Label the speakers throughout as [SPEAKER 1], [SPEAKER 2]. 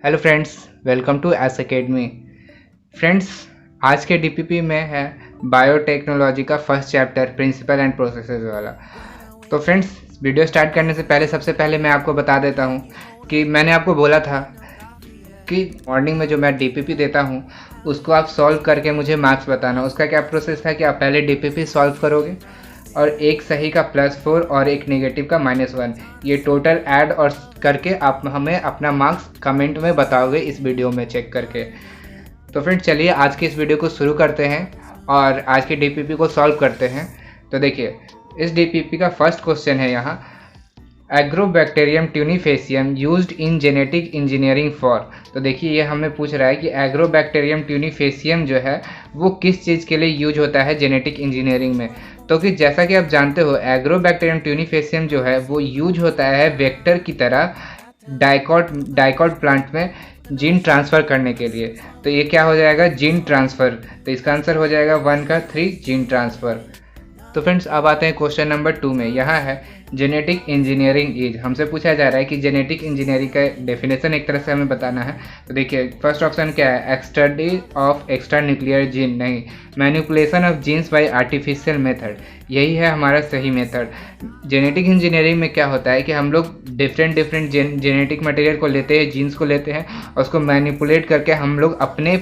[SPEAKER 1] Hello friends, welcome to S academy. Friends, आज के DPP में है बायोटेक्नोलॉजी का first chapter principle and processes वाला। तो फ्रेंड्स, वीडियो स्टार्ट करने से पहले सबसे पहले मैं आपको बता देता हूँ कि मैंने आपको बोला था कि मॉर्निंग में जो मैं डीपीपी देता हूँ उसको आप सॉल्व करके मुझे मार्क्स बताना। उसका क्या प्रोसेस था कि आप पहले डीपीपी सॉल्व करोगे और एक सही का +4 और एक नेगेटिव का -1, ये टोटल ऐड और करके आप हमें अपना मार्क्स कमेंट में बताओगे इस वीडियो में चेक करके। तो फ्रेंड्स, चलिए आज की इस वीडियो को शुरू करते हैं और आज के डीपीपी को सॉल्व करते हैं। तो देखिए, इस डीपीपी का फर्स्ट क्वेश्चन है यहाँ, Agrobacterium tumefaciens used in genetic engineering for. तो देखिए, ये हमें पूछ रहा है कि एग्रोबैक्टीरियम ट्यूनिफेसियम जो है वो किस चीज़ के लिए यूज होता है जेनेटिक इंजीनियरिंग में। तो कि जैसा कि आप जानते हो, एग्रोबैक्टीरियम ट्यूनिफेसियम जो है वो यूज होता है वेक्टर की तरह डाइकॉट प्लांट में जीन ट्रांसफ़र करने के लिए। तो ये क्या हो जाएगा, जीन ट्रांसफ़र। तो इसका आंसर हो जाएगा 1 का 3, जीन ट्रांसफ़र। तो फ्रेंड्स, अब आते हैं क्वेश्चन नंबर 2 में। यहाँ है जेनेटिक इंजीनियरिंग इज। हमसे पूछा जा रहा है कि जेनेटिक इंजीनियरिंग का डेफिनेशन एक तरह से हमें बताना है। तो देखिए, फर्स्ट ऑप्शन क्या है, study of extra nuclear gene, नहीं, manipulation of genes by artificial method, यही है हमारा सही मेथड। जेनेटिक इंजीनियरिंग में क्या होता है कि हम लोग डिफरेंट जेनेटिक मटेरियल को लेते हैं, जीन्स को लेते हैं और उसको मैनिपुलेट करके हम लोग अपने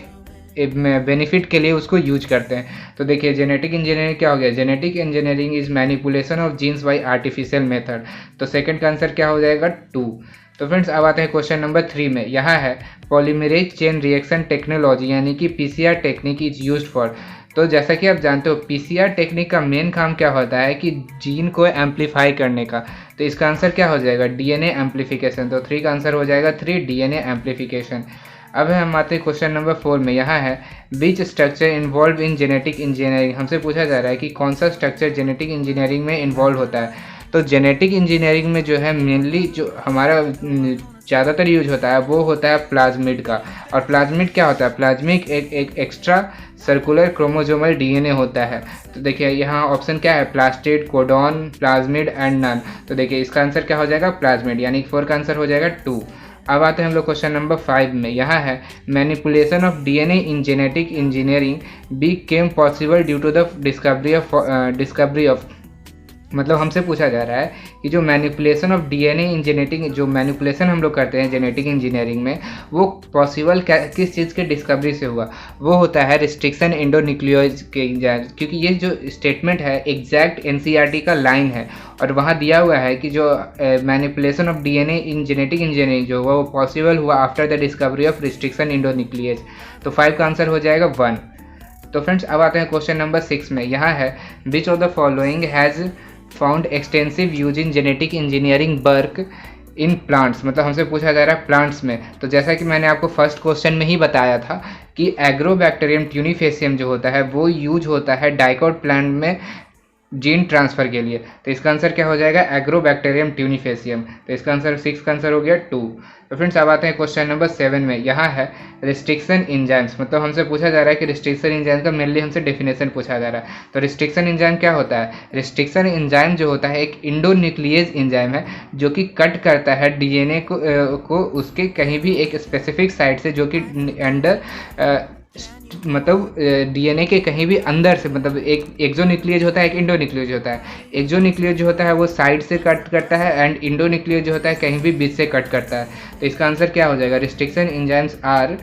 [SPEAKER 1] बेनिफिट के लिए उसको यूज करते हैं। तो देखिए, जेनेटिक इंजीनियरिंग क्या हो गया, genetic engineering is manipulation of genes by artificial method. तो सेकंड का आंसर क्या हो जाएगा, 2। तो फ्रेंड्स, अब आते हैं क्वेश्चन नंबर 3 में। यहाँ है पॉलीमरेज चेन रिएक्शन टेक्नोलॉजी यानी कि PCR technique is used for. तो जैसा कि आप जानते हो, पीसीआर टेक्निक का मेन काम क्या होता है कि जीन को एम्पलीफाई करने का। तो इसका आंसर क्या हो जाएगा, डीएनए एम्पलीफिकेशन। तो 3 का आंसर हो जाएगा 3, डीएनए एम्पलीफिकेशन। अब हम आते हैं क्वेश्चन नंबर 4 में। यहाँ है which structure involve in genetic engineering. हमसे पूछा जा रहा है कि कौन सा स्ट्रक्चर जेनेटिक इंजीनियरिंग में इन्वॉल्व होता है। तो जेनेटिक इंजीनियरिंग में जो है मेनली जो हमारा ज़्यादातर यूज होता है वो होता है प्लाज्मिड का। और प्लाज्मिड क्या होता है, प्लाज्मिक एक एक्स्ट्रा सर्कुलर क्रोमोजोमल डीएनए होता है। तो देखिए, यहाँ ऑप्शन क्या है, plastid, codon, plasmid and none. तो देखिए, इसका आंसर क्या हो जाएगा, प्लाज्मिड, यानी 4 का आंसर हो जाएगा 2। अब आते हैं हम लोग क्वेश्चन नंबर 5 में। यहाँ है manipulation of DNA in genetic engineering became possible due to the discovery of. मतलब हमसे पूछा जा रहा है कि जो manipulation of DNA in genetic, जो मैनिपुलेशन हम लोग करते हैं जेनेटिक इंजीनियरिंग में, वो पॉसिबल किस चीज़ के डिस्कवरी से हुआ। वो होता है रिस्ट्रिक्शन एंडोन्यूक्लियोइड के, क्योंकि ये जो स्टेटमेंट है एग्जैक्ट एनसीईआरटी का लाइन है और वहाँ दिया हुआ है कि जो manipulation of DNA in genetic engineering जो हुआ वो पॉसिबल हुआ after the discovery of restriction endonuclease. तो 5 का आंसर हो जाएगा 1। तो फ्रेंड्स, अब आते हैं क्वेश्चन नंबर 6 में। यहाँ है which of the following has found extensive use in genetic engineering work in plants. मतलब हमसे पूछा जा रहा है प्लांट्स में। तो जैसा कि मैंने आपको फर्स्ट क्वेश्चन में ही बताया था कि एग्रोबैक्टीरियम ट्यूनिफेसियम जो होता है वो यूज होता है डाइकॉट प्लांट में जीन ट्रांसफ़र के लिए। तो इसका आंसर क्या हो जाएगा, एग्रोबैक्टीरियम ट्यूनिफेसियम। तो इसका आंसर 6 का आंसर हो गया 2। तो फ्रेंड्स, अब आते हैं क्वेश्चन नंबर 7 में। यहाँ है रिस्ट्रिक्शन इंजाइम्स। मतलब हमसे पूछा जा रहा है कि रिस्ट्रिक्शन इंजाइम का मेनली हमसे डेफिनेशन पूछा जा रहा है। तो रिस्ट्रिक्शन इंजाइम क्या होता है, रिस्ट्रिक्शन इंजाइम जो होता है एक इंडोन्यूक्लियेज इंजाइम है जो कि कट करता है डीएनए को उसके कहीं भी एक स्पेसिफिक साइट से, जो कि अंडर मतलब डीएनए के कहीं भी अंदर से, मतलब एक एक्सोन्यूक्लियेज होता है, एक इंडोन्यूक्लियेज होता है। एक्सोन्यूक्लियेज जो होता है वो साइड से कट करता है एंड इंडोन्यूक्लियेज जो होता है कहीं भी बीच से कट करता है। तो इसका आंसर क्या हो जाएगा, restriction enzymes are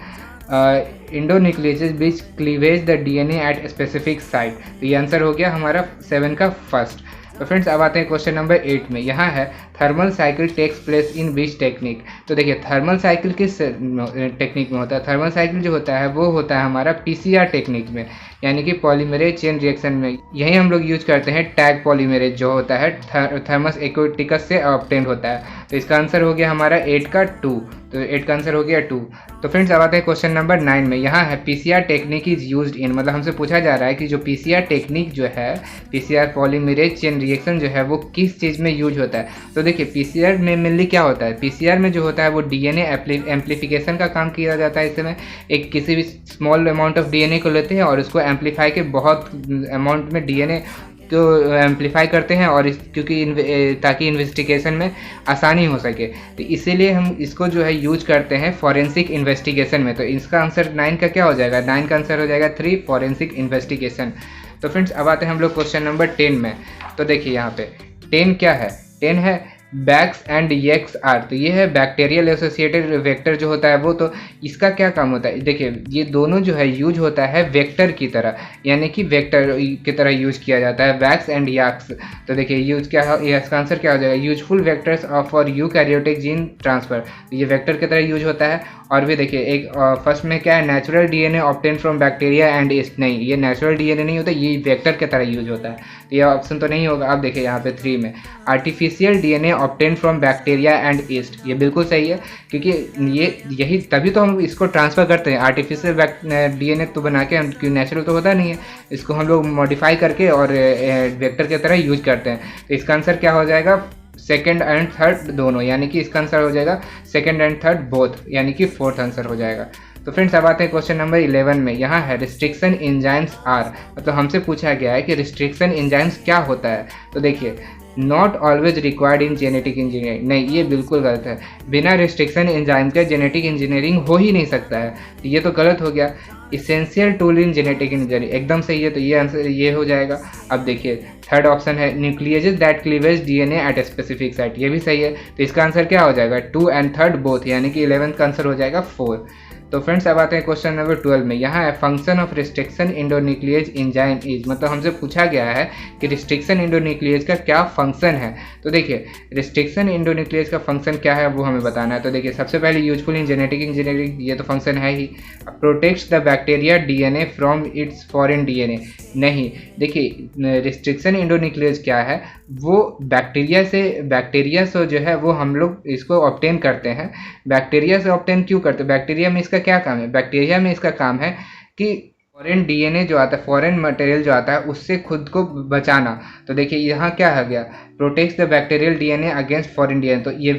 [SPEAKER 1] endonucleases which cleavage the DNA at specific site. तो ये आंसर हो गया हमारा 7 का फर्स्ट। तो फ्रेंड्स, अब आते हैं क्वेश्चन नंबर 8 में। यहाँ है thermal cycle takes place in which technique. तो देखिए, थर्मल साइकिल किस टेक्निक में होता है, थर्मल साइकिल जो होता है वो होता है हमारा पीसीआर टेक्निक में, यानी कि पॉलीमरेज चेन रिएक्शन में। यही हम लोग यूज करते हैं टैग पॉलीमरेज जो होता है थर्मस एक्वेटिकस से ऑब्टेन होता है। तो इसका आंसर हो गया हमारा 8 का 2। तो 8 का आंसर हो गया 2। तो फ्रेंड्स, अब आते हैं क्वेश्चन नंबर 9 में। यहाँ है PCR technique is used in. मतलब हमसे पूछा जा रहा है कि जो पीसीआर टेक्निक जो है, पीसीआर पॉलीमरेज चेन रिएक्शन जो है वो किस चीज़ में यूज होता है। तो देखिए, पीसीआर में मेनली क्या होता है, पीसीआर में जो होता है वो डीएनए एम्पलीफिकेशन का काम किया जाता है। इसमें एक किसी भी स्मॉल अमाउंट ऑफ डीएनए को लेते हैं और उसको एम्पलीफाई के बहुत अमाउंट में डीएनए इसको एम्पलीफाई करते हैं और क्योंकि ताकि इन्वेस्टिगेशन में आसानी हो सके, तो इसीलिए हम इसको जो है यूज करते हैं फॉरेंसिक इन्वेस्टिगेशन में। तो इसका आंसर 9 का क्या हो जाएगा, 9 का आंसर हो जाएगा 3 फॉरेंसिक इन्वेस्टिगेशन। तो फ्रेंड्स अब आते हैं हम लोग क्वेश्चन नंबर 10 में। तो देखिए यहाँ पे 10 क्या है, 10 है बैक्स एंड येक्स आर। तो ये है बैक्टीरियल एसोसिएटेड वेक्टर जो होता है वो। तो इसका क्या काम होता है, देखिए ये दोनों जो है यूज होता है वेक्टर की तरह, यानी कि वेक्टर की तरह यूज किया जाता है बैक्स एंड याक्स। तो देखिए यूज क्या है, इसका आंसर क्या हो जाएगा, useful vectors for eukaryotic gene transfer. ये वेक्टर की तरह यूज होता है। और भी देखिए एक फर्स्ट में क्या है, natural DNA obtain from bacteria and east. नहीं, ये नेचुरल डीएनए नहीं होता, ये वेक्टर की तरह यूज होता है, तो ये ऑप्शन तो नहीं होगा। अब देखिए यहाँ पे 3 में artificial DNA obtain from bacteria and east, ये बिल्कुल सही है, क्योंकि यही तभी तो हम इसको ट्रांसफ़र करते हैं। आर्टिफिशियल डीएनए तो बना के, हम नेचुरल तो होता नहीं है, इसको हम लोग मॉडिफाई करके और वेक्टर की तरह यूज करते हैं। तो इसका आंसर क्या हो जाएगा, सेकेंड एंड थर्ड दोनों, यानी कि इसका आंसर हो जाएगा सेकेंड एंड थर्ड बोथ, यानी कि फोर्थ आंसर हो जाएगा। तो फ्रेंड्स अब आते हैं क्वेश्चन नंबर 11 में। यहाँ है रिस्ट्रिक्शन एंजाइम्स आर। तो हमसे पूछा गया है कि रिस्ट्रिक्शन एंजाइम्स क्या होता है। तो देखिए not always required in genetic engineering, नहीं ये बिल्कुल गलत है। बिना रिस्ट्रिक्शन एंजाइम के जेनेटिक इंजीनियरिंग हो ही नहीं सकता है, तो ये तो गलत हो गया। Essential tool in genetic engineering एकदम सही है, तो ये आंसर ये हो जाएगा। अब देखिए थर्ड ऑप्शन है nucleases that cleavage DNA at a specific site, ये भी सही है। तो इसका आंसर क्या हो जाएगा, 2 एंड थर्ड बोथ, यानी कि 11th का आंसर हो जाएगा 4। तो फ्रेंड्स अब आते हैं क्वेश्चन नंबर 12 में। यहाँ है function of restriction endonuclease enzyme is. मतलब हमसे पूछा गया है कि रिस्ट्रिक्शन इंडोन्यूक्लियेज का क्या फंक्शन है। तो देखिए रिस्ट्रिक्शन इंडोन्यूक्लियेज का फंक्शन क्या है वो हमें बताना है। तो देखिए सबसे पहले यूजफुल इन जेनेटिक इंजीनियरिंग, ये तो फंक्शन है ही। Protects the bacteria DNA from its foreign DNA, नहीं। देखिए रिस्ट्रिक्शन इंडोन्यूक्लियेज क्या है, वो बैक्टीरिया से जो है वो हम लोग इसको ऑब्टेन करते हैं। बैक्टीरिया से ऑब्टेन क्यों करते हैं, बैक्टीरिया में इसका क्या काम है, बैक्टीरिया में इसका काम है कि फॉरेन डीएनए जो आता है, फॉरेन मटेरियल जो आता है उससे खुद को बचाना। तो देखिए यहाँ क्या आ गया, protects the bacterial DNA against foreign DNA, तो ये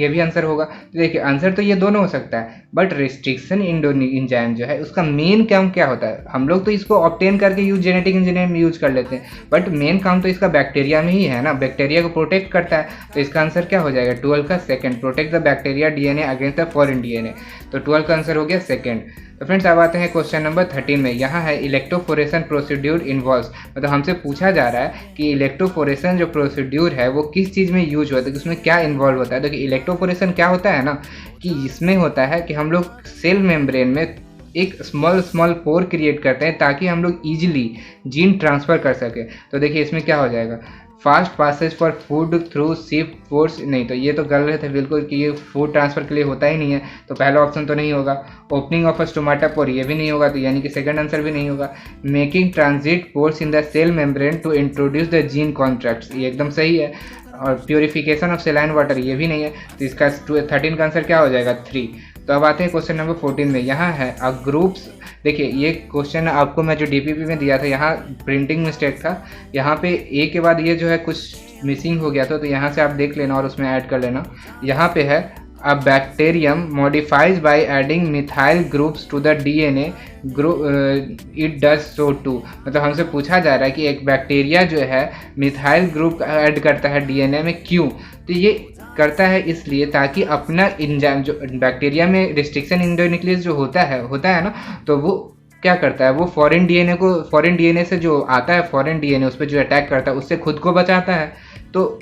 [SPEAKER 1] भी आंसर होगा। तो देखिए आंसर तो ये दोनों हो सकता है, बट रिस्ट्रिक्शन एंजाइम जो है उसका मेन काम क्या होता है, हम लोग तो इसको ऑब्टेन करके जेनेटिक इंजीनियरिंग में यूज कर लेते हैं, बट मेन काम तो इसका बैक्टीरिया में ही है ना, बैक्टीरिया को प्रोटेक्ट करता है। तो इसका आंसर क्या हो जाएगा, 12 का second, protect the bacteria DNA against the foreign DNA. तो 12 का आंसर हो गया सेकंड। तो फ्रेंड्स अब आते हैं क्वेश्चन नंबर 13 में। यहाँ है इलेक्ट्रोफोरेशन प्रोसीड्यूर इन्वॉल्व्स। मतलब हमसे पूछा जा रहा है कि इलेक्ट्रोफोरेशन जो प्रोसीड्यूर है वो किस चीज़ में यूज होता है, उसमें क्या इन्वॉल्व होता है। देखिए इलेक्ट्रोफोरेशन क्या होता है ना, कि इसमें होता है कि हम लोग सेल मेम्ब्रेन में एक स्मॉल पोर क्रिएट करते हैं ताकि हम लोग ईजिली जीन ट्रांसफ़र कर सकें। तो देखिए इसमें क्या हो जाएगा, fast passage for food through ship force, नहीं तो ये तो गलत है बिल्कुल, कि ये फूड ट्रांसफर के लिए होता ही नहीं है, तो पहला ऑप्शन तो नहीं होगा। ओपनिंग ऑफ अ स्टोमाटा पोर, ये भी नहीं होगा, तो यानी कि सेकंड आंसर भी नहीं होगा। Making transient pores in the cell membrane to introduce the gene constructs, ये एकदम सही है। और प्योरीफिकेशन ऑफ सेलाइन वाटर, ये भी नहीं है, तो इसका 13 का आंसर क्या हो जाएगा, 3। तो अब आते हैं क्वेश्चन नंबर 14 में। यहाँ है अ ग्रुप्स, देखिए ये क्वेश्चन आपको मैं जो डीपीपी में दिया था, यहाँ प्रिंटिंग मिस्टेक था, यहाँ पे ए के बाद ये जो है कुछ मिसिंग हो गया था, तो यहाँ से आप देख लेना और उसमें ऐड कर लेना। यहाँ पे है a bacterium modifies by adding methyl groups to the DNA it does so to. मतलब हमसे पूछा जा रहा है कि एक बैक्टीरिया जो है मिथाइल ग्रुप ऐड करता है डीएनए में, क्यों। तो ये करता है इसलिए ताकि अपना एंजाइम, जो बैक्टीरिया में रिस्ट्रिक्शन इंडोन्यूक्लियस जो होता है ना, तो वो क्या करता है, वो फॉरेन डीएनए से जो आता है, फॉरेन डीएनए उस पर जो अटैक करता है उससे खुद को बचाता है। तो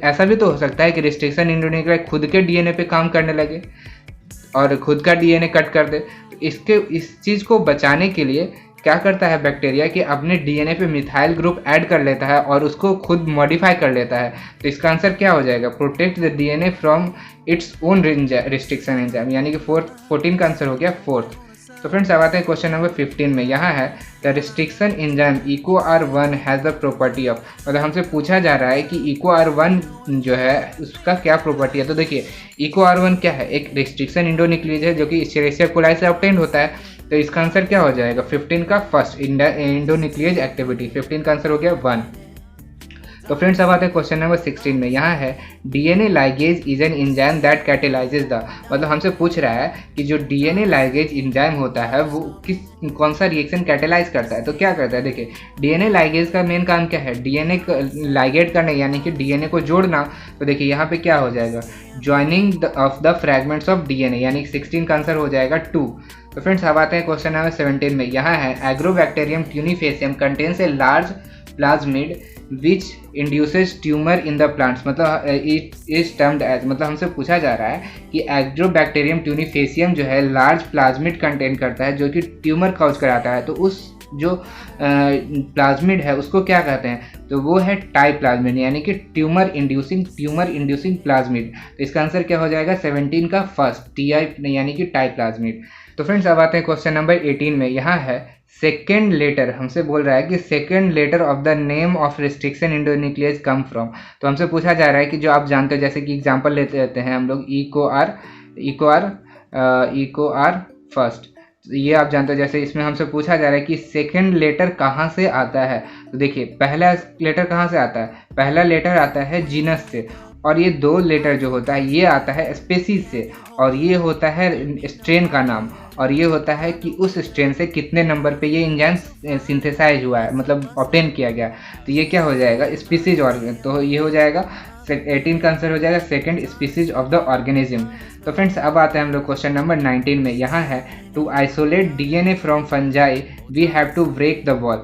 [SPEAKER 1] ऐसा भी तो हो सकता है कि रिस्ट्रिक्शन इंडोन्यूक्लियस खुद के डीएनए पे काम करने लगे और खुद का डीएनए कट कर दे। तो इस चीज़ को बचाने के लिए क्या करता है बैक्टीरिया कि अपने डीएनए पे मिथाइल ग्रुप ऐड कर लेता है और उसको खुद मॉडिफाई कर लेता है। तो इसका आंसर क्या हो जाएगा, protect the DNA from its own restriction enzyme, यानी कि 14 का आंसर हो गया 4th। तो फ्रेंड्स अब आते हैं क्वेश्चन नंबर 15 में। यहाँ है the restriction enzyme EcoR1 has the property of. मतलब हमसे पूछा जा रहा है कि EcoR1 जो है उसका क्या प्रॉपर्टी है। तो देखिए EcoR1 क्या है, एक रिस्ट्रिक्शन इंडोन्यूक्लियेज है जो कि एस्चेरिचिया कोलाई से ऑब्टेन होता है। तो इसका आंसर क्या हो जाएगा, 15 का फर्स्ट इंडोन्यूक्लियेज एक्टिविटी, 15 का आंसर हो गया 1। तो फ्रेंड्स अब आते हैं क्वेश्चन नंबर 16 में। यहाँ है DNA ligase is an enzyme that catalyses the, मतलब हमसे पूछ रहा है कि जो डीएनए लाइगेज एंजाइम होता है वो कौन सा रिएक्शन कैटेलाइज करता है। तो क्या करता है, देखिए डीएनए लाइगेज का मेन काम क्या है, डीएनए लाइगेट करना यानी कि डीएनए को जोड़ना। तो देखिए यहाँ पे क्या हो जाएगा, joining of the fragments of DNA, यानी 16 का आंसर हो जाएगा 2। तो फ्रेंड्स अब आते हैं क्वेश्चन नंबर 17 में। यहाँ है Agrobacterium tumefaciens contains a large plasmid which induces tumour in the plants, मतलब इट इज टर्म्ड एज, मतलब हमसे पूछा जा रहा है कि एग्रोबैक्टीरियम ट्यूनिफेसियम जो है लार्ज प्लाज्मिड कंटेन करता है जो कि ट्यूमर कॉज कराता है। तो उस जो प्लाज्मिड है उसको क्या कहते हैं, तो वो है टाइप्लाज्मिड, यानी कि ट्यूमर इंड्यूसिंग प्लाज्मिड। तो इसका आंसर क्या हो जाएगा 17 का फर्स्ट, टी यानी कि टाइप्लाज्मिड। तो फ्रेंड्स अब आते हैं क्वेश्चन नंबर 18 में। यहाँ है सेकेंड लेटर, हमसे बोल रहा है कि second letter of the name of restriction endonuclease come from. तो हमसे पूछा जा रहा है कि जो आप जानते हो, जैसे कि एग्जांपल लेते रहते हैं हम लोग इको आर फर्स्ट, ये आप जानते हो। जैसे इसमें हमसे पूछा जा रहा है कि सेकेंड लेटर कहाँ से आता है। तो देखिए पहला लेटर कहाँ से आता है, पहला लेटर आता है जीनस से, और ये 2 लेटर जो होता है ये आता है स्पेसीज से, और ये होता है स्ट्रेन का नाम, और ये होता है कि उस स्ट्रेन से कितने नंबर पे ये एंजाइम सिंथेसाइज हुआ है, मतलब ऑब्टेन किया गया। तो ये क्या हो जाएगा, स्पीसीज ऑर्गेन। तो ये हो जाएगा 18 का आंसर हो जाएगा second species of the organism. तो फ्रेंड्स अब आते हैं हम लोग क्वेश्चन नंबर 19 में। यहाँ है to isolate DNA from fungi we have to break the wall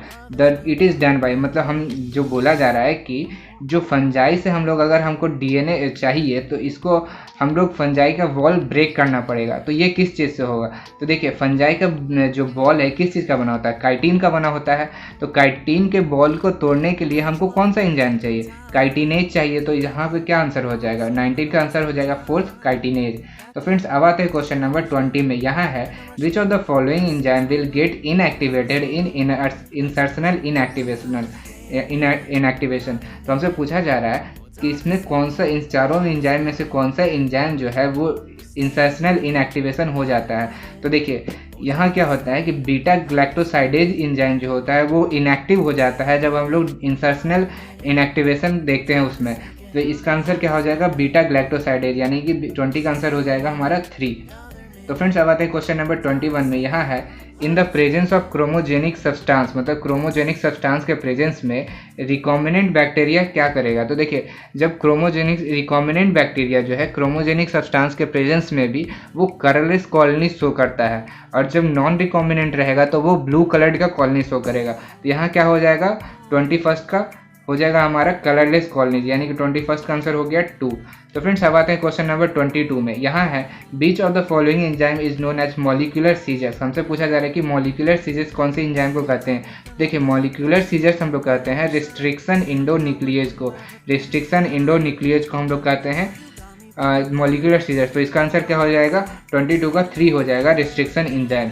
[SPEAKER 1] it is done by, मतलब हम जो बोला जा रहा है कि जो फंजाई से हम लोग अगर हमको डीएनए चाहिए तो इसको हम लोग फंजाई का वॉल ब्रेक करना पड़ेगा। तो ये किस चीज़ से होगा, तो देखिए फंजाई का जो बॉल है किस चीज़ का बना होता है, काइटिन का बना होता है। तो काइटिन के बॉल को तोड़ने के लिए हमको कौन सा एंजाइम चाहिए, काइटिनेज चाहिए। तो यहाँ पे क्या आंसर हो जाएगा, 19 का आंसर हो जाएगा फोर्थ, काइटिनेज। तो फ्रेंड्स अब आते हैं क्वेश्चन नंबर 20 में। यहाँ है which of the following enzyme will get inactivated in insertional inactivation. तो हमसे पूछा जा रहा है कि इसमें कौन सा, इन चारों एंजाइम में से कौन सा एंजाइम जो है वो इंसर्शनल इनएक्टिवेशन हो जाता है। तो देखिए यहाँ क्या होता है कि बीटा ग्लैक्टोसाइडेज एंजाइम जो होता है वो इनएक्टिव हो जाता है जब हम लोग इंसर्शनल इनएक्टिवेशन देखते हैं उसमें। तो इसका आंसर क्या हो जाएगा, बीटा ग्लैक्टोसाइडेज, यानी कि 20 का आंसर हो जाएगा हमारा 3। तो फ्रेंड्स अब आते हैं क्वेश्चन नंबर 21 में। यहाँ है in the presence of chromogenic substance, मतलब क्रोमोजेनिक सब्सटेंस के प्रेजेंस में रिकॉम्बिनेंट बैक्टीरिया क्या करेगा। तो देखिए जब रिकॉम्बिनेंट बैक्टीरिया जो है क्रोमोजेनिक सब्सटेंस के प्रेजेंस में भी वो कलरलेस कॉलोनी शो करता है, और जब नॉन रिकॉम्बिनेंट रहेगा तो वो ब्लू कलर्ड का कॉलोनी शो करेगा। तो यहाँ क्या हो जाएगा 21 का हो जाएगा हमारा कलरलेस कॉलोनी, यानी कि 21 का आंसर हो गया 2। तो फ्रेंड्स अब आते हैं क्वेश्चन नंबर 22 में। यहाँ है which of the following enzyme is known as molecular scissors. हमसे पूछा जा रहा है कि मॉलिक्यूलर सीजर्स कौन से एंजाइम को कहते हैं। देखिए मॉलिक्यूलर सीजर्स हम लोग कहते हैं रिस्ट्रिक्शन इंडोन्यूक्लियेज को, हम लोग कहते हैं मॉलिक्यूलर सीजर्स। तो इसका आंसर क्या हो जाएगा 22 का 3 हो जाएगा रिस्ट्रिक्शन एंजाइम।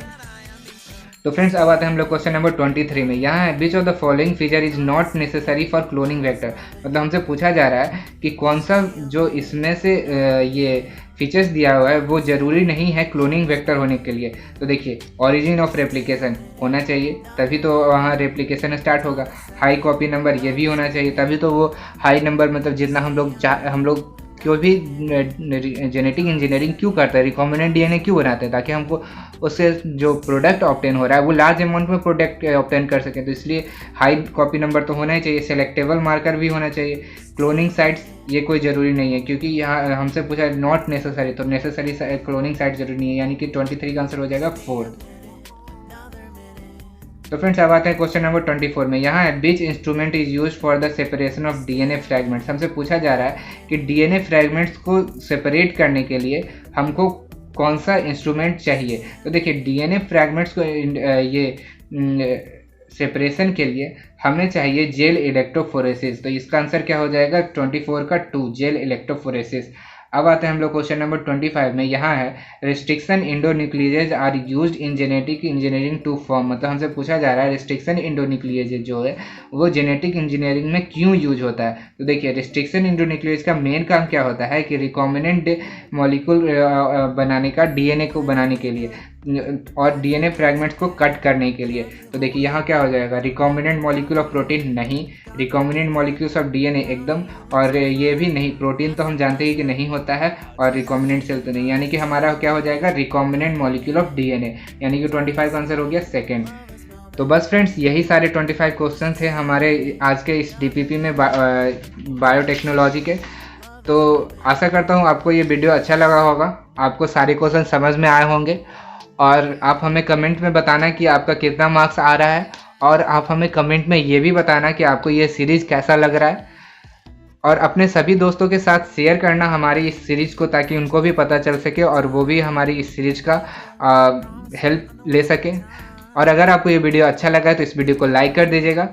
[SPEAKER 1] तो फ्रेंड्स अब आते हैं हम लोग क्वेश्चन नंबर 23 में। यहाँ है which of the following feature is not necessary for cloning vector, मतलब हमसे पूछा जा रहा है कि कौन सा जो इसमें से ये फीचर्स दिया हुआ है वो ज़रूरी नहीं है क्लोनिंग वेक्टर होने के लिए। तो देखिए ओरिजिन ऑफ रेप्लिकेशन होना चाहिए तभी तो वहाँ रेप्लिकेशन स्टार्ट होगा, हाई कॉपी नंबर ये भी होना चाहिए तभी तो वो हाई नंबर, मतलब जितना हम लोग क्यों भी जेनेटिक इंजीनियरिंग क्यों करते हैं, रिकॉम्बिनेंट डीएनए क्यों बनाते हैं, ताकि हमको उससे जो प्रोडक्ट ऑब्टेन हो रहा है वो लार्ज अमाउंट में प्रोडक्ट ऑब्टेन कर सकें। तो इसलिए हाई कॉपी नंबर तो होना ही चाहिए, सेलेक्टेबल मार्कर भी होना चाहिए। क्लोनिंग साइट्स ये कोई ज़रूरी नहीं है, क्योंकि यहाँ हमसे पूछा नॉट नेसेसरी, तो नेसेसरी क्लोनिंग साइट जरूरी नहीं है, यानी कि 23 का आंसर हो जाएगा 4। तो फ्रेंड्स अब आते हैं क्वेश्चन नंबर 24 में। यहाँ है which instrument is use for the separation of DNA fragments. हमसे पूछा जा रहा है कि डीएनए फ्रैगमेंट्स को सेपरेट करने के लिए हमको कौन सा इंस्ट्रूमेंट चाहिए। तो देखिए डीएनए फ्रैगमेंट्स को ये सेपरेशन के लिए हमें चाहिए जेल इलेक्ट्रोफोरेसिस। तो इसका आंसर क्या हो जाएगा 24 का 2 जेल इलेक्ट्रोफोरेसिस। अब आते हैं हम लोग क्वेश्चन नंबर 25 में। यहाँ है restriction endonuclease are used in genetic engineering to form, मतलब हमसे पूछा जा रहा है रिस्ट्रिक्शन इंडोन्यूक्लियेज जो है वो जेनेटिक इंजीनियरिंग में क्यों यूज होता है। तो देखिए रिस्ट्रिक्शन इंडोन्यूक्लियेज का मेन काम क्या होता है कि रिकॉम्बिनेंट मॉलिक्यूल बनाने का डीएनए को बनाने के लिए। और डीएनए फ्रैगमेंट्स को कट करने के लिए। तो देखिए यहाँ क्या हो जाएगा, रिकॉम्बिनेंट मॉलिक्यूल ऑफ प्रोटीन नहीं, रिकॉम्बिनेंट मॉलिक्यूल्स ऑफ डीएनए एकदम, और ये भी नहीं, प्रोटीन तो हम जानते हैं कि नहीं होता है और रिकॉम्बिनेंट सेल तो नहीं, यानी कि हमारा क्या हो जाएगा, रिकॉम्बिनेंट मॉलिक्यूल ऑफ डीएनए, यानी कि 25 का आंसर हो गया सेकेंड। तो बस फ्रेंड्स यही सारे 25 क्वेश्चन थे हमारे आज के इस डीपीपी में बायोटेक्नोलॉजी के। तो आशा करता हूँ आपको ये वीडियो अच्छा लगा होगा, आपको सारे क्वेश्चन समझ में आए होंगे, और आप हमें कमेंट में बताना कि आपका कितना मार्क्स आ रहा है, और आप हमें कमेंट में ये भी बताना कि आपको ये सीरीज़ कैसा लग रहा है, और अपने सभी दोस्तों के साथ शेयर करना हमारी इस सीरीज़ को, ताकि उनको भी पता चल सके और वो भी हमारी इस सीरीज़ का हेल्प ले सके। और अगर आपको ये वीडियो अच्छा लगा है तो इस वीडियो को लाइक कर दीजिएगा,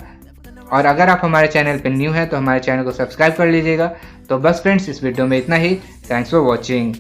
[SPEAKER 1] और अगर आप हमारे चैनल पर न्यू हैं तो हमारे चैनल को सब्सक्राइब कर लीजिएगा। तो बस फ्रेंड्स इस वीडियो में इतना ही। Thanks for watching.